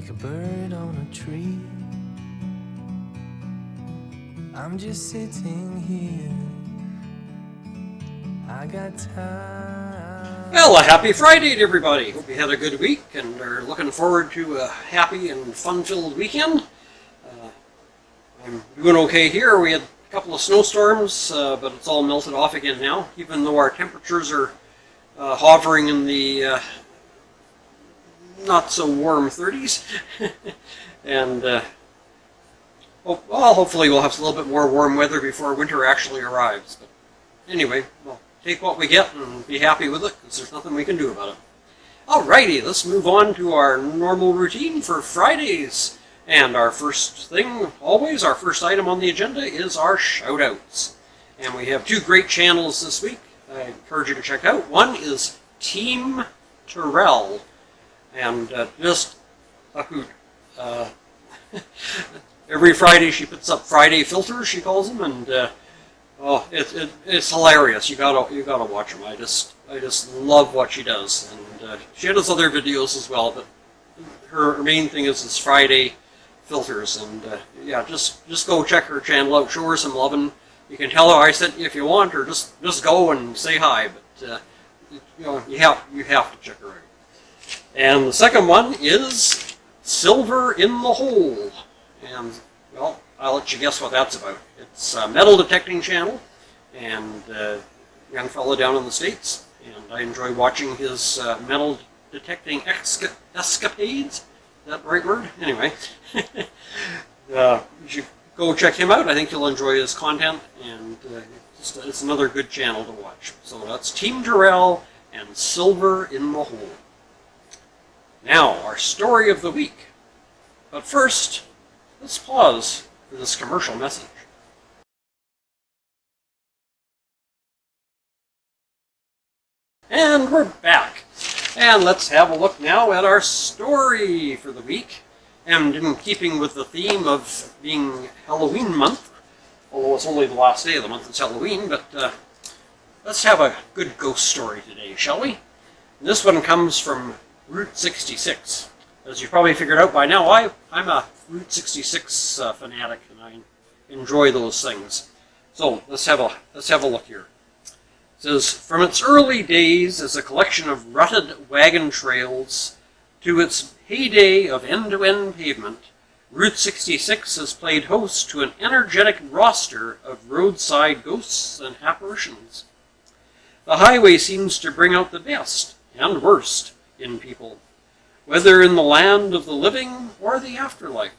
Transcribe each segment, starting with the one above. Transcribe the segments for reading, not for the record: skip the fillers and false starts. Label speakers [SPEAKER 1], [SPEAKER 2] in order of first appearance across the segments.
[SPEAKER 1] like a bird on a tree. I'm just sitting here. I got time.
[SPEAKER 2] Well, a happy Friday to everybody. Hope you had a good week and are looking forward to a happy and fun-filled weekend. I'm doing okay here. We had a couple of snowstorms, but it's all melted off again now, even though our temperatures are hovering in the not so warm 30s. And hopefully we'll have a little bit more warm weather before winter actually arrives. But anyway, we'll take what we get and be happy with it, because there's nothing we can do about it. Alrighty, let's move on to our normal routine for Fridays. And our first thing, always, our first item on the agenda is our shout-outs. And we have two great channels this week I encourage you to check out. One is Teamterrill, and just a hoot. Every Friday she puts up Friday filters, she calls them, and it's hilarious. You gotta watch them. I just love what she does, and she does other videos as well. But her main thing is Friday filters, and yeah, just go check her channel out. Show her some loving. You can tell her I sent you if you want, or just go and say hi. But you have to check her out. And the second one is Silverindahole, and well, I'll let you guess what that's about. It's a metal detecting channel, and a young fellow down in the States, and I enjoy watching his metal detecting escapades. Is that the right word? Anyway, you should go check him out. I think you'll enjoy his content, and it's another good channel to watch. So that's Teamterrill and Silverindahole. Now, our story of the week. But first, let's pause for this commercial message. And we're back. And let's have a look now at our story for the week. And in keeping with the theme of being Halloween month, although it's only the last day of the month, it's Halloween, but let's have a good ghost story today, shall we? And this one comes from Route 66. As you probably figured out by now, I'm a Route 66 fanatic, and I enjoy those things. So let's have a look here. It says, from its early days as a collection of rutted wagon trails to its heyday of end-to-end pavement, Route 66 has played host to an energetic roster of roadside ghosts and apparitions. The highway seems to bring out the best and worst in people, whether in the land of the living or the afterlife.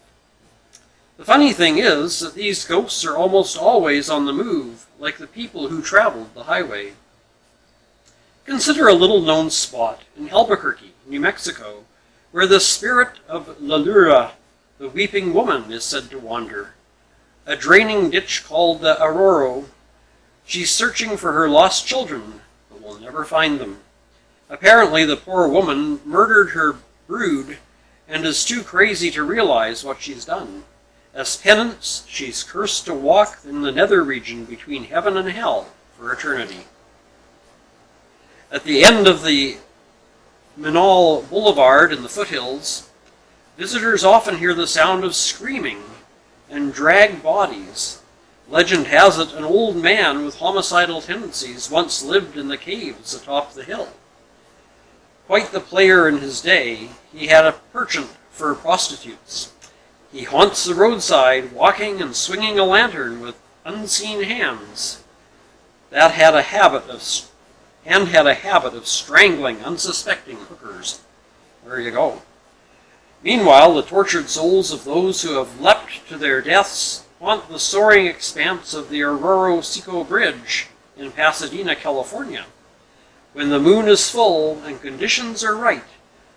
[SPEAKER 2] The funny thing is that these ghosts are almost always on the move, like the people who traveled the highway. Consider a little-known spot in Albuquerque, New Mexico, where the spirit of La Lura, the weeping woman, is said to wander. A draining ditch called the Aurora. She's searching for her lost children, but will never find them. Apparently, the poor woman murdered her brood and is too crazy to realize what she's done. As penance, she's cursed to walk in the nether region between heaven and hell for eternity. At the end of the Minal Boulevard in the foothills, visitors often hear the sound of screaming and dragged bodies. Legend has it an old man with homicidal tendencies once lived in the caves atop the hill. Quite the player in his day, he had a penchant for prostitutes. He haunts the roadside, walking and swinging a lantern with unseen hands. That had a habit of strangling unsuspecting hookers. There you go. Meanwhile, the tortured souls of those who have leapt to their deaths haunt the soaring expanse of the Aurora Seco Bridge in Pasadena, California. When the moon is full and conditions are right,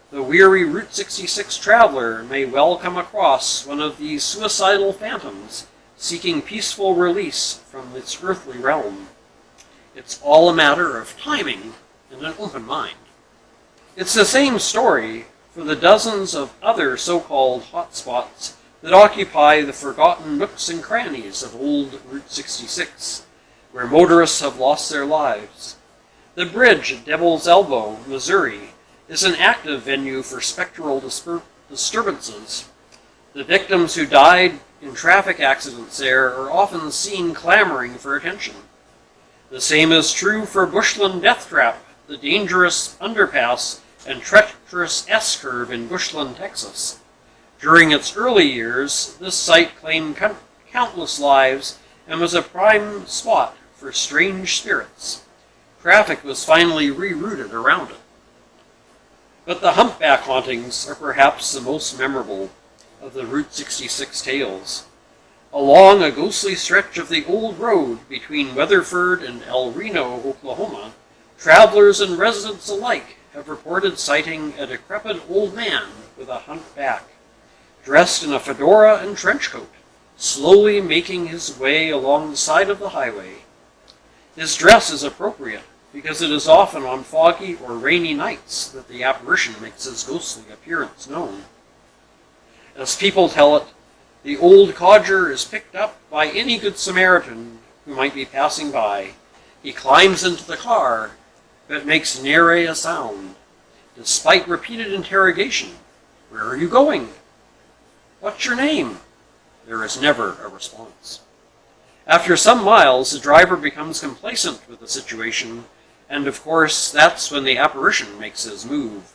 [SPEAKER 2] the weary Route 66 traveler may well come across one of these suicidal phantoms seeking peaceful release from its earthly realm. It's all a matter of timing and an open mind. It's the same story for the dozens of other so-called hotspots that occupy the forgotten nooks and crannies of old Route 66, where motorists have lost their lives. The bridge at Devil's Elbow, Missouri, is an active venue for spectral disturbances. The victims who died in traffic accidents there are often seen clamoring for attention. The same is true for Bushland Death Trap, the dangerous underpass and treacherous S-curve in Bushland, Texas. During its early years, this site claimed countless lives and was a prime spot for strange spirits. Traffic was finally rerouted around it. But the Humpback Hauntings are perhaps the most memorable of the Route 66 tales. Along a ghostly stretch of the old road between Weatherford and El Reno, Oklahoma, travelers and residents alike have reported sighting a decrepit old man with a humpback, dressed in a fedora and trench coat, slowly making his way along the side of the highway. His dress is appropriate because it is often on foggy or rainy nights that the apparition makes his ghostly appearance known. As people tell it, the old codger is picked up by any good Samaritan who might be passing by. He climbs into the car, but makes nary a sound. Despite repeated interrogation, "Where are you going? What's your name?" there is never a response. After some miles, the driver becomes complacent with the situation, and of course, that's when the apparition makes his move.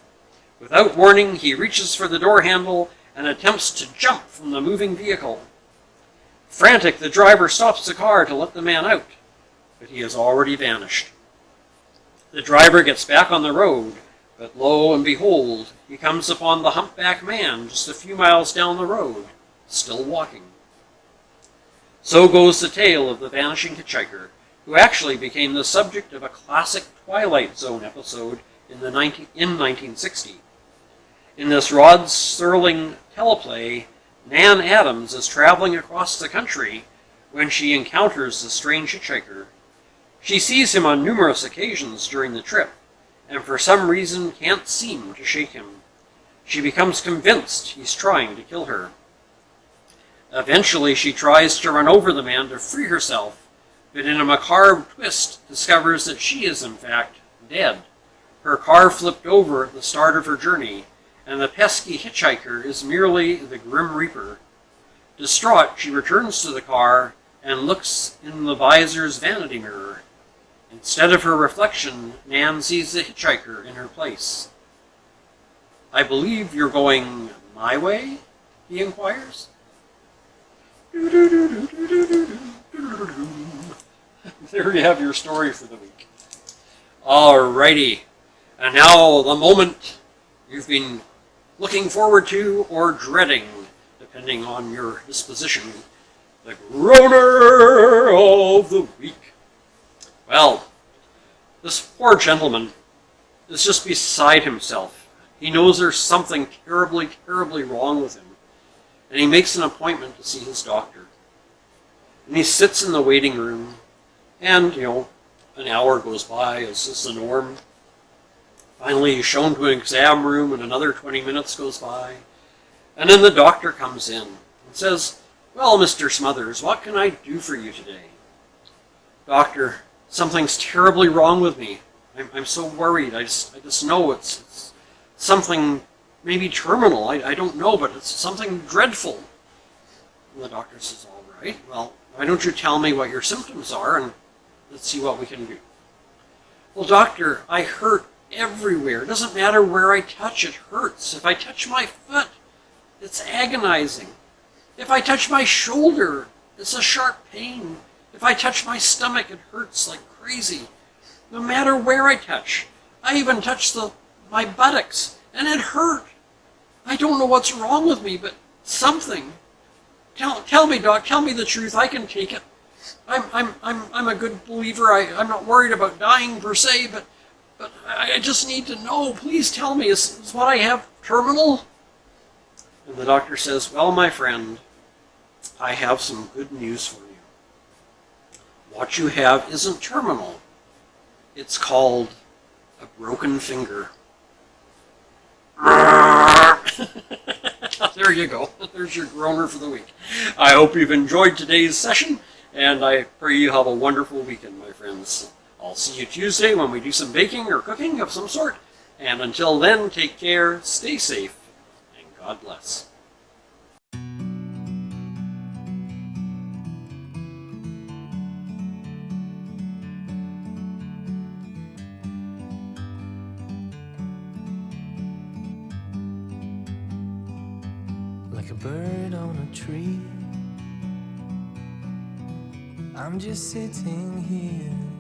[SPEAKER 2] Without warning, he reaches for the door handle and attempts to jump from the moving vehicle. Frantic, the driver stops the car to let the man out, but he has already vanished. The driver gets back on the road, but lo and behold, he comes upon the humpback man just a few miles down the road, still walking. So goes the tale of the vanishing hitchhiker, who actually became the subject of a classic Twilight Zone episode in 1960. In this Rod Serling teleplay, Nan Adams is traveling across the country when she encounters the strange hitchhiker. She sees him on numerous occasions during the trip, and for some reason can't seem to shake him. She becomes convinced he's trying to kill her. Eventually, she tries to run over the man to free herself, but in a macabre twist discovers that she is in fact dead. Her car flipped over at the start of her journey, and the pesky hitchhiker is merely the Grim Reaper. Distraught, she returns to the car and looks in the visor's vanity mirror. Instead of her reflection, Nan sees the hitchhiker in her place. "I believe you're going my way?" he inquires. There you have your story for the week. Alrighty, and now the moment you've been looking forward to or dreading, depending on your disposition, the Groaner of the Week. Well, this poor gentleman is just beside himself. He knows there's something terribly, terribly wrong with him, and he makes an appointment to see his doctor. And he sits in the waiting room, and, an hour goes by, as is the norm. Finally, he's shown to an exam room, and another 20 minutes goes by. And then the doctor comes in and says, "Well, Mr. Smothers, what can I do for you today?" "Doctor, something's terribly wrong with me. I'm so worried. I just know it's something maybe terminal. I don't know, but it's something dreadful." And the doctor says, "All right, well, why don't you tell me what your symptoms are, and let's see what we can do." "Well, doctor, I hurt everywhere. It doesn't matter where I touch, it hurts. If I touch my foot, it's agonizing. If I touch my shoulder, it's a sharp pain. If I touch my stomach, it hurts like crazy. No matter where I touch. I even touched my buttocks, and it hurt. I don't know what's wrong with me, but something. Tell me, Doc. Tell me the truth. I can take it. I'm a good believer. I'm not worried about dying per se, but I just need to know. Please tell me. Is what I have terminal?" And the doctor says, "Well, my friend, I have some good news for you. What you have isn't terminal. It's called a broken finger." There you go. There's your groaner for the week. I hope you've enjoyed today's session, and I pray you have a wonderful weekend, my friends. I'll see you Tuesday when we do some baking or cooking of some sort. And until then, take care, stay safe, and God bless.
[SPEAKER 1] Like a bird on a tree, I'm just sitting here